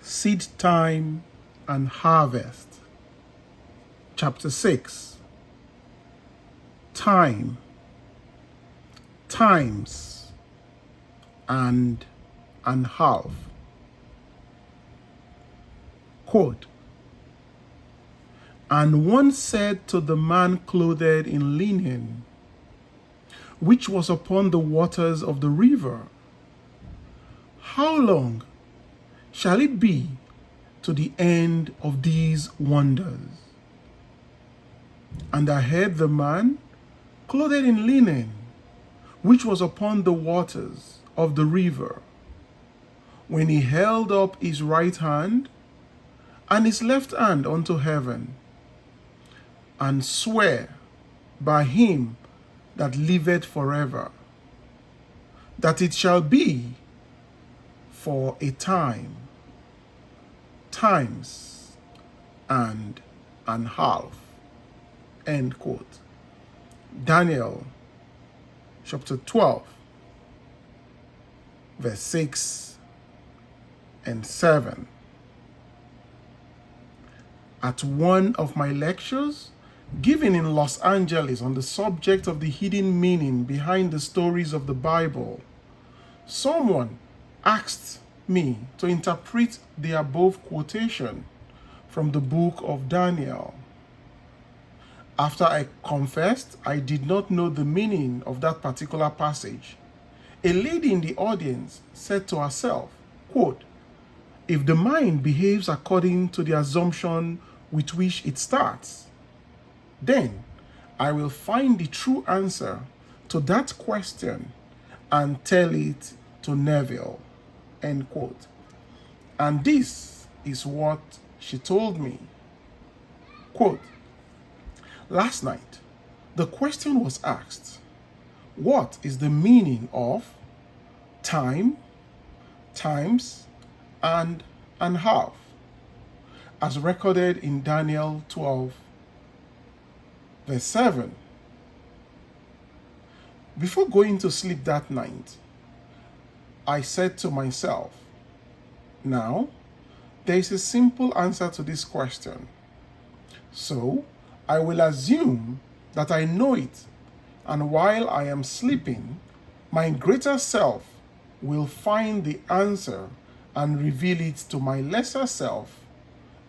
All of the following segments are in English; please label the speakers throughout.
Speaker 1: Seed time and harvest. Chapter 6. Time, times, and half. Quote, "And one said to the man clothed in linen, which was upon the waters of the river, How long shall it be to the end of these wonders? And I heard the man clothed in linen, which was upon the waters of the river, when he held up his right hand and his left hand unto heaven, and swear by him that liveth forever, that it shall be for a time, times, and half." End quote. Daniel chapter 12, verse 6 and 7. At one of my lectures given in Los Angeles on the subject of the hidden meaning behind the stories of the Bible, someone asked me to interpret the above quotation from the book of Daniel. After I confessed I did not know the meaning of that particular passage, a lady in the audience said to herself, quote, "If the mind behaves according to the assumption with which it starts, then I will find the true answer to that question and tell it to Neville." End quote. And this is what she told me. Quote, "Last night, the question was asked, what is the meaning of time, times, and half, as recorded in Daniel 12, verse 7. Before going to sleep that night, I said to myself, now, there is a simple answer to this question. So, I will assume that I know it, and while I am sleeping, my greater self will find the answer and reveal it to my lesser self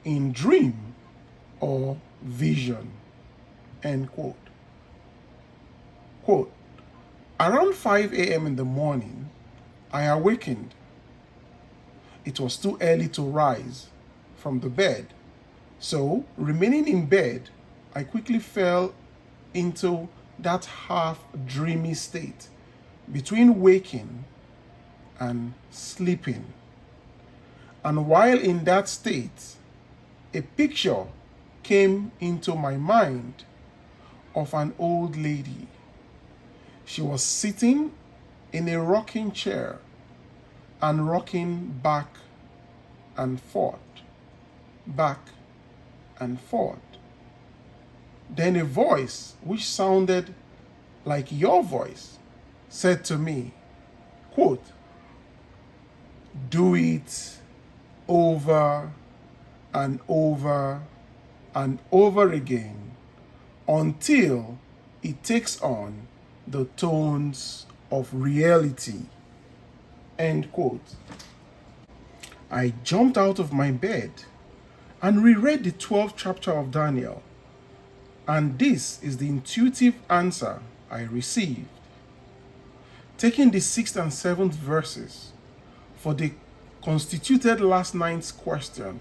Speaker 1: in dream or vision." End quote. Quote, "Around 5 a.m. in the morning, I awakened. It was too early to rise from the bed, so remaining in bed, I quickly fell into that half dreamy state between waking and sleeping. And while in that state, a picture came into my mind of an old lady. She was sitting in a rocking chair and rocking back and forth, back and forth. Then a voice which sounded like your voice said to me, quote, "Do it over and over and over again until it takes on the tones of reality." End quote. I jumped out of my bed and reread the 12th chapter of Daniel, and this is the intuitive answer I received. Taking the 6th and 7th verses for the constituted last night's question,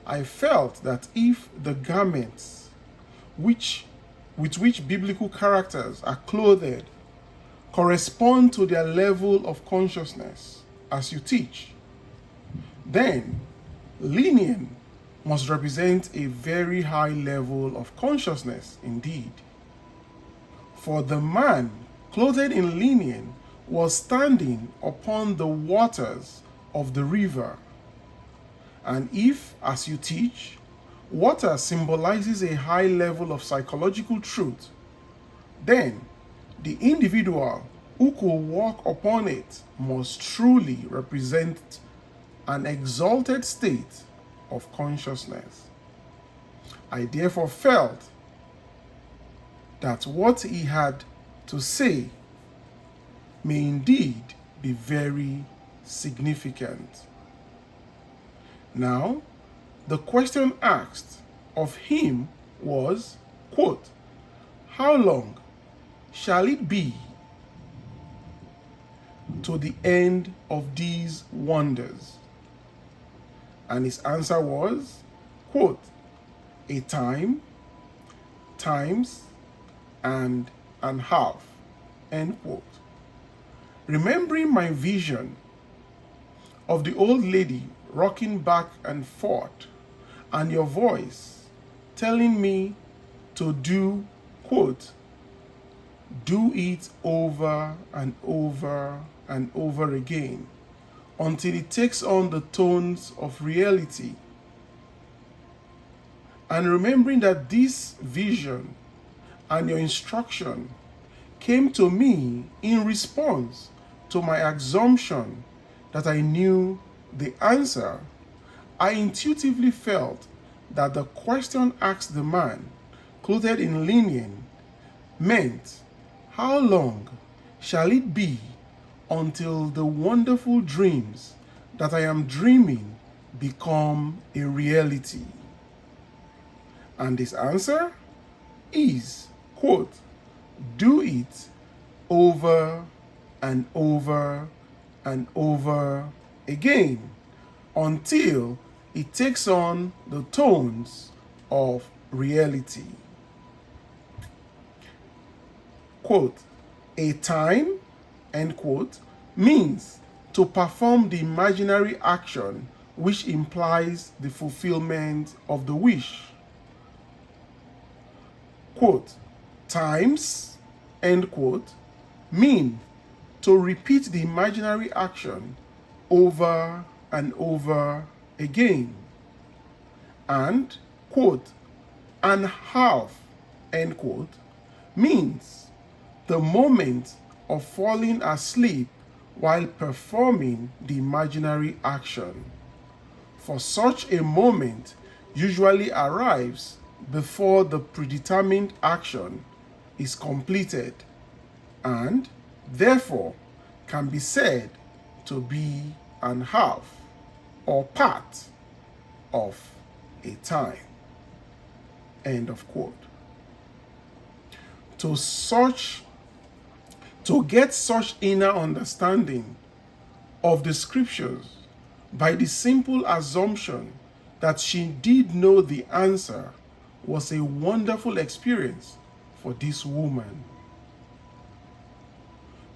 Speaker 1: I felt that if the garments with which biblical characters are clothed correspond to their level of consciousness as you teach, then linen must represent a very high level of consciousness indeed. For the man clothed in linen was standing upon the waters of the river. And if, as you teach, water symbolizes a high level of psychological truth, then the individual who could walk upon it must truly represent an exalted state of consciousness. I therefore felt that what he had to say may indeed be very significant. Now, the question asked of him was, quote, "How long shall it be to the end of these wonders?" And his answer was, quote, "A time, times, and half," end quote. Remembering my vision of the old lady rocking back and forth, and your voice telling me to do, quote, "do it over and over and over again until it takes on the tones of reality." And remembering that this vision and your instruction came to me in response to my assumption that I knew the answer, I intuitively felt that the question asked the man, clothed in linen, meant, how long shall it be until the wonderful dreams that I am dreaming become a reality? And his answer is, quote, "do it over and over and over again until it takes on the tones of reality." Quote, "A time," end quote, means to perform the imaginary action which implies the fulfillment of the wish. Quote, "Times," end quote, mean to repeat the imaginary action over and over again. And, quote, "and half," end quote, means the moment of falling asleep while performing the imaginary action. For such a moment usually arrives before the predetermined action is completed, and therefore can be said to be an half or part of a time. End of quote. To get such inner understanding of the scriptures by the simple assumption that she did know the answer was a wonderful experience for this woman.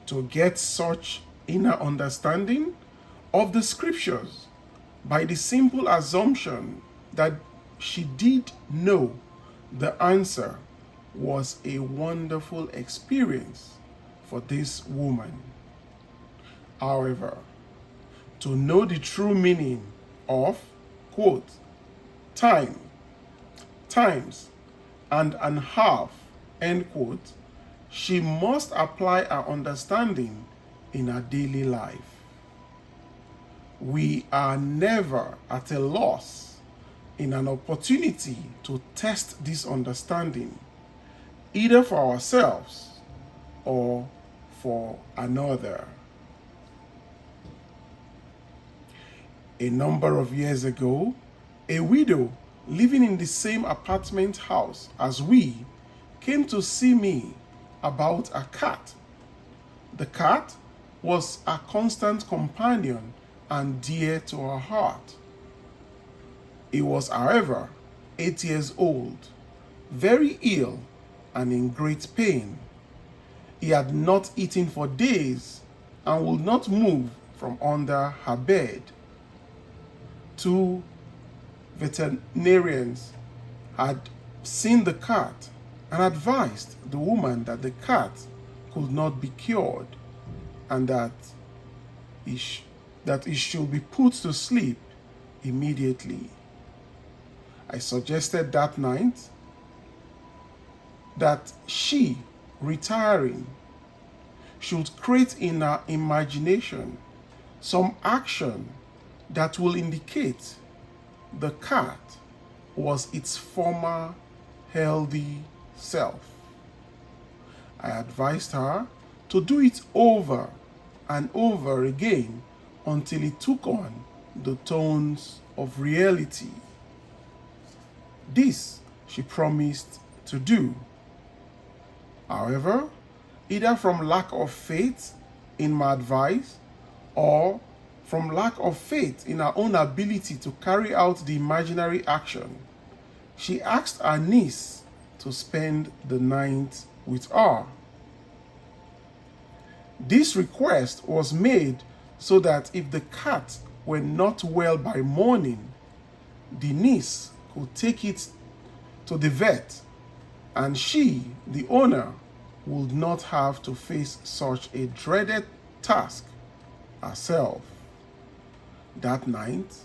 Speaker 1: To get such inner understanding of the scriptures by the simple assumption that she did know the answer was a wonderful experience for this woman. However, to know the true meaning of, quote, "time, times, and half," end quote, she must apply her understanding in her daily life. We are never at a loss in an opportunity to test this understanding, either for ourselves or for another. A number of years ago, a widow living in the same apartment house as we came to see me about a cat. The cat was a constant companion and dear to her heart. He was, however, 8 years old, very ill and in great pain. He had not eaten for days and would not move from under her bed. 2 veterinarians had seen the cat and advised the woman that the cat could not be cured and that it should be put to sleep immediately. I suggested that night that she, retiring, should create in her imagination some action that will indicate the cat was its former healthy self. I advised her to do it over and over again until it took on the tones of reality. This she promised to do. However, either from lack of faith in my advice or from lack of faith in her own ability to carry out the imaginary action, she asked her niece to spend the night with her. This request was made so that if the cat were not well by morning, the niece could take it to the vet and she, the owner, would not have to face such a dreaded task herself. That night,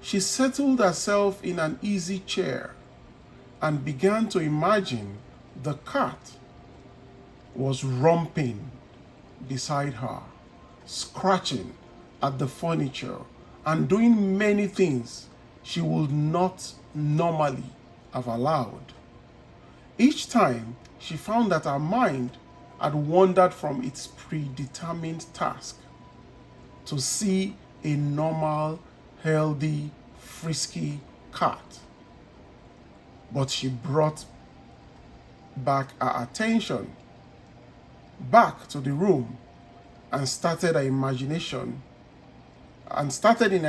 Speaker 1: she settled herself in an easy chair and began to imagine the cat was romping beside her, scratching at the furniture and doing many things she would not normally have allowed. Each time, she found that her mind had wandered from its predetermined task to see a normal, healthy, frisky cat. But she brought back her attention back to the room and started in her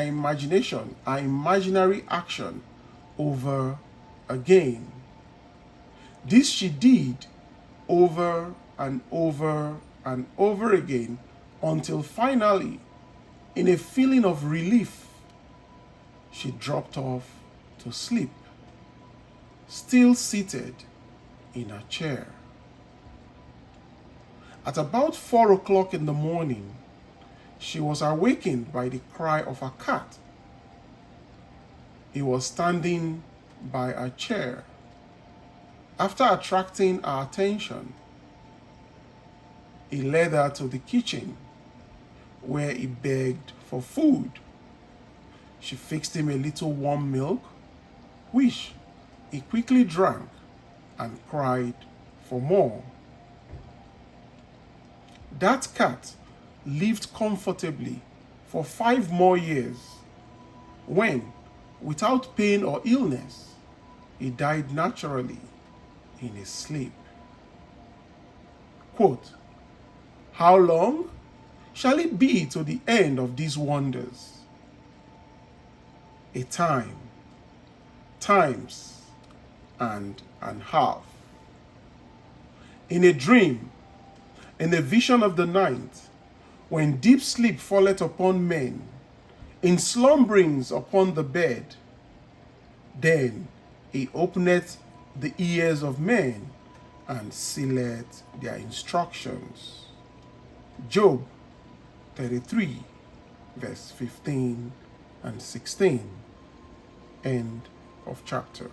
Speaker 1: imagination her imaginary action over again. This she did over and over and over again until finally, in a feeling of relief, she dropped off to sleep, still seated in her chair. At about 4 o'clock in the morning, she was awakened by the cry of her cat. He was standing by her chair. After attracting her attention, he led her to the kitchen where he begged for food. She fixed him a little warm milk, which he quickly drank and cried for more. That cat lived comfortably for 5 more years when, without pain or illness, he died naturally in his sleep. Quote, "How long shall it be to the end of these wonders? A time, times, and half. In a dream, in the vision of the night, when deep sleep falleth upon men, in slumberings upon the bed, then he openeth the ears of men and sealeth their instructions." Job 33, verse 15 and 16. End of chapter.